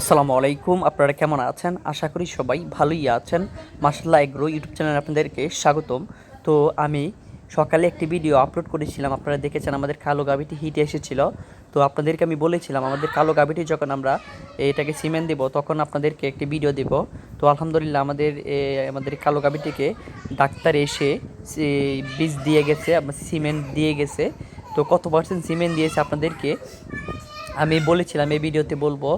আসসালামু আলাইকুম। আপনারা কেমন আছেন? আশা করি সবাই ভালোই আছেন। মাশাআল্লাহ এগ্রো ইউটিউব চ্যানেলে আপনাদেরকে স্বাগতম। তো আমি সকালে একটি ভিডিও আপলোড করেছিলাম, আপনারা দেখেছেন। আমাদের কালো গাভীটি হিটে এসেছিল। তো আপনাদেরকে আমি বলেছিলাম আমাদের কালো গাভীটি যখন আমরা এটাকে সিমেন্ট দেব তখন আপনাদেরকে একটি ভিডিও দেব। তো আলহামদুলিল্লাহ আমাদের কালো গাভীটিকে ডাক্তার এসে বীজ দিয়ে গেছে, সিমেন্ট দিয়ে গেছে। তো কত পার্সেন্ট সিমেন্ট দিয়েছে আপনাদেরকে আমি বলেছিলাম এই ভিডিওতে বলবো।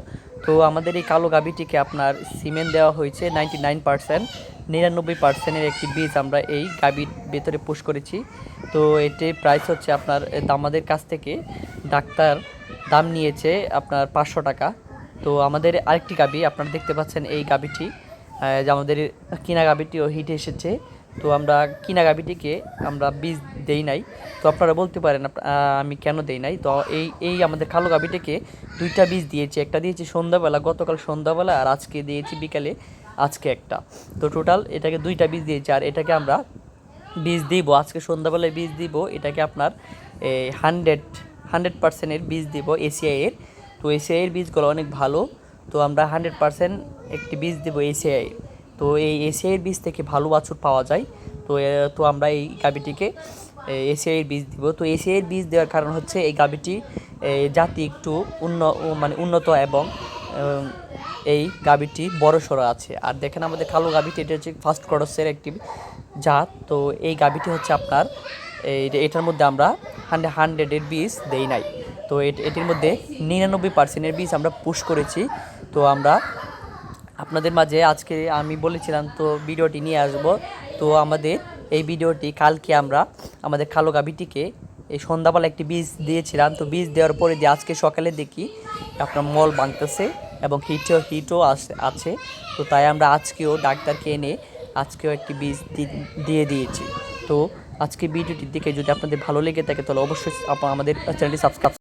তো আমাদের এই কালো গাভীটিকে আপনার সিমেন্ট দেওয়া হয়েছে 99%। 99%-এর একটি বীজ আমরা এই গাভীর ভেতরে পুশ করেছি। তো এটির প্রাইস হচ্ছে আপনার আমাদের কাছ থেকে ডাক্তার দাম নিয়েছে আপনার 500 টাকা। তো আমাদের আরেকটি গাভী আপনারা দেখতে পাচ্ছেন, এই গাভীটি যে আমাদের কিনা গাভীটিও হিটে এসেছে। তো আমরা কিনা গাভীটিকে আমরা বীজ দেই নাই। তো আপনারা বলতে পারেন আমি কেন দেই নাই। তো এই আমাদের কালো গাভীটিকে দুইটা বীজ দিয়েছি, একটা দিয়েছি সন্ধ্যাবেলা, গতকাল সন্ধ্যাবেলা, আর আজকে দিয়েছি বিকালে, আজকে একটা। তো টোটাল এটাকে দুইটা বীজ দিয়েছি। আর এটাকে আমরা বীজ দিব আজকে সন্ধ্যাবেলায় বীজ দিব। এটাকে আপনার 100% বীজ দিব এসিআইয়ের। তো এসিআইয়ের বীজগুলো অনেক ভালো। তো আমরা 100% একটি বীজ দেব এসিআইয়ের। তো এই এসিআইয়ের বীজ থেকে ভালো বাছুর পাওয়া যায়। তো আমরা এই গাভীটিকে এসিআইয়ের বীজ দিব। তো এসিআইয়ের বীজ দেওয়ার কারণ হচ্ছে এই গাভীটি জাতি একটু উন্নত এবং এই গাভীটি বড়সড় আছে। আর দেখেন আমাদের কালো গাভীটি, এটা হচ্ছে ফার্স্ট ক্রসের একটি জাত। তো এই গাভীটি হচ্ছে আপনার এটার মধ্যে আমরা 100-এর বীজ দেই নাই। তো এটির মধ্যে 99%-এর বীজ আমরা পুশ করেছি। তো আমরা আপনাদের মাঝে আজকে আমি বলেছিলাম তো ভিডিওটি নিয়ে আসব। তো আমাদের এই ভিডিওটি কালকে আমরা আমাদের কালো গাভীটিকে এই সন্ধ্যাবেলা একটি বীজ দিয়েছিলাম। তো বীজ দেওয়ার পরে আজকে সকালে দেখি আপনার মল ভাঙতেছে এবং হিটও আছে। তো তাই আমরা আজকেও ডাক্তারকে এনে আজকেও একটি বীজ দিয়ে দিয়েছি। তো আজকে ভিডিওটির দিকে যদি আপনাদের ভালো লেগে থাকে তাহলে অবশ্যই আমাদের চ্যানেলটি সাবস্ক্রাইব